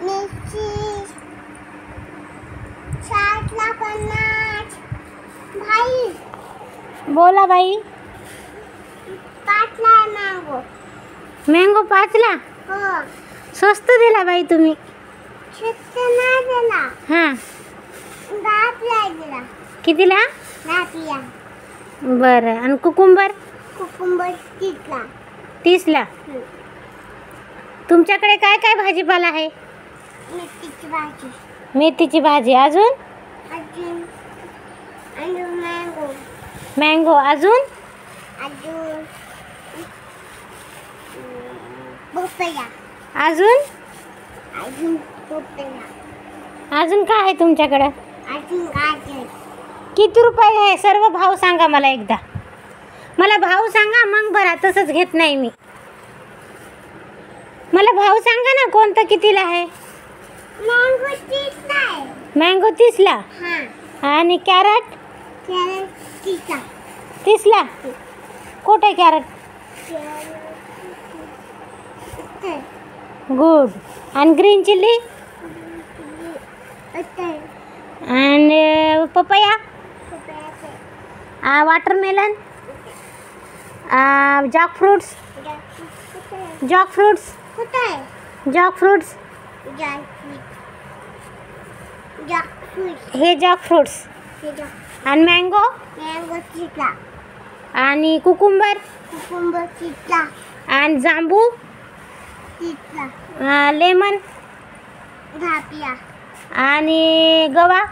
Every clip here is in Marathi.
मिरची 60ला 50. भाई बोला बाई. 5ला मँगो. मँगो 5ला. हो. स्वस्त दिला बाई तुम्ही. स्वस्त नाही दिला. हां. 10 दिला. कितीला? 10. बरं. आणि कुकुंबर? कुकुंबर 30ला. 30ला. तुमच्याकडे काय काय भाजीपाला आहे? मेथीची भाजी. मेथीची भाजी. अजून? अजून मँगो. मँगो. अजून? अजून पपया. अजून? अजून पपया. अजून काय आहे तुमच्याकडं? अजून गाजर. किती रुपये आहे? सर्व भाव सांगा मला एकदा. मला भाव सांगा मग भरा, तसंच घेत नाही मी. मला भाव सांगा ना, कोणतं कितीला आहे? मँगो 30ला आहे. मँगो 30ला. हां. आणि कॅरेट? कॅरेट 30ला. 30ला. कुठे कॅरेट? गुड. आणि ग्रीन चिल्ली? आणि पपया? वाटरमेलन? जॅकफ्रूट्स? जॅकफ्रूट्स? जॅकफ्रूट्स? हे जॅकफ्रूट्स. आणि मँगो? मँगो 30ला. आणि कुकुंबर? कुकुंबर 30ला. आणि जांबू? 30ला. लेमन? 10. आणि गवा?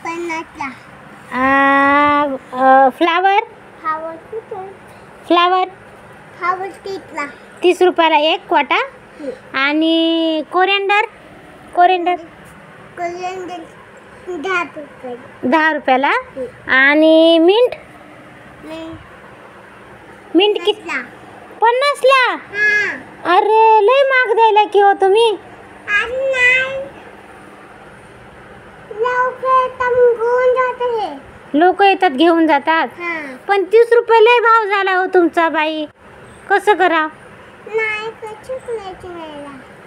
50ला. फ्लावर? फ्लावर? 30 रुपयाला एक वाटा. आणि कोरिअँडर? कोरिअँडर? 10 रुपयाला. आणि मिंट? मिंट किती? 50ला. अरे लय महाग द्यायला की हो तुम्ही. लोक येतात घेऊन जातात. पण 30 रुपये लय भाव झाला हो तुमचा बाई. कसं करा?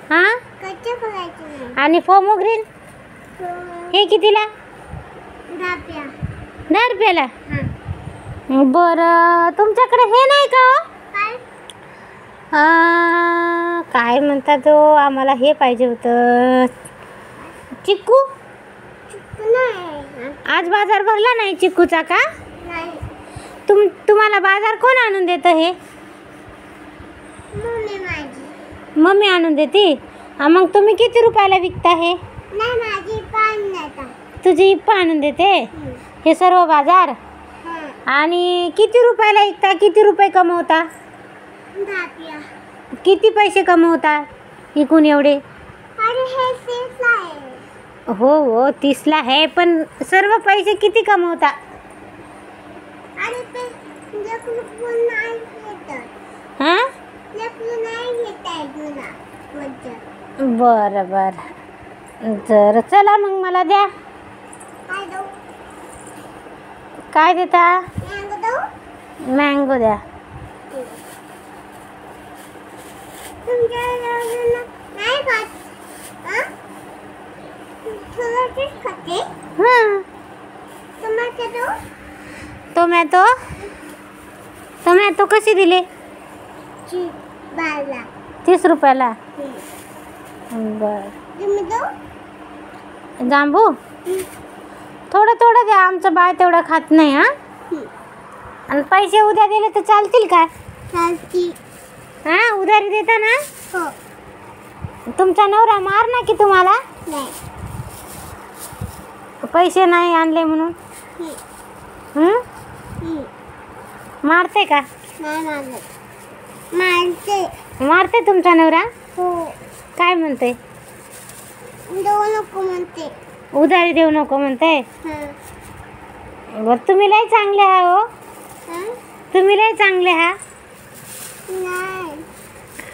हा. आणि पोमोग्रेन हे कितीला? 10 रुपयाला. बरं, तुमच्याकडे हे नाही का हो? काय म्हणतात हो, आम्हाला हे पाहिजे होतं. चिक्कू? आज बाजार भरला नाही चिक्कूचा का? तुम्हाला बाजार कोण आणून देतं हे? मम्मी आणून देते. मग तुम्ही किती रुपयाला विकता हे? तुझी इप्पा आणून देते हे सर्व बाजार. आणि किती रुपयाला विकता? किती रुपये कमवता? 10. किती पैसे कमवता इकून एवढे? हो हो 30ला आहे, पण सर्व पैसे किती कमवता? हां. बरं बरं. जर चला मग मला द्या. काय देता? मँगो द्या. टोमॅटो? टोमॅटो कशी दिले? 30 रुपयाला. बर. जांबू? थोडं थोडं द्या, आमचं बाळ तेवढं खात नाही. हा. आणि पैसे उद्या दिले तर चालतील का? हा, उधारी देता ना? तुमचा नवरा मार ना की तुम्हाला? पैसे नाही आणले म्हणून. मारते का? मारते तुमचा नवरा? काय म्हणते? उधारी देऊ नको म्हणते. बर, तुम्ही लय चांगले आहा हो. तुम्ही लय चांगले आहात.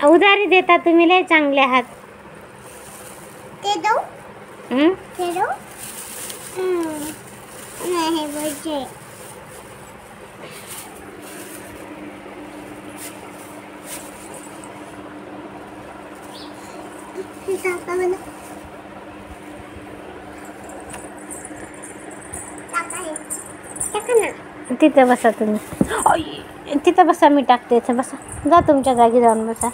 उधारी देता, तुम्ही लय चांगले आहात. हे टाका मला. टाका हे. टाका ना. तिथं बसा तुम्ही. आई, तिथं बसा, मी टाकते इथं बसा. जा तुमच्या जागी जाऊन बसा.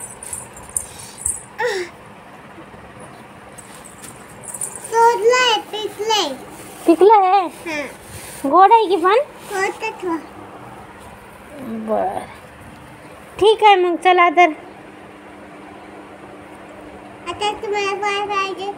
सोडलंय, पिकलंय. पिकलं आहे? हां. गोड आहे की पण? होतं ठेवा. बर, ठीक आहे मग, चला तर. आता तुम्हाला काय पाहिजे?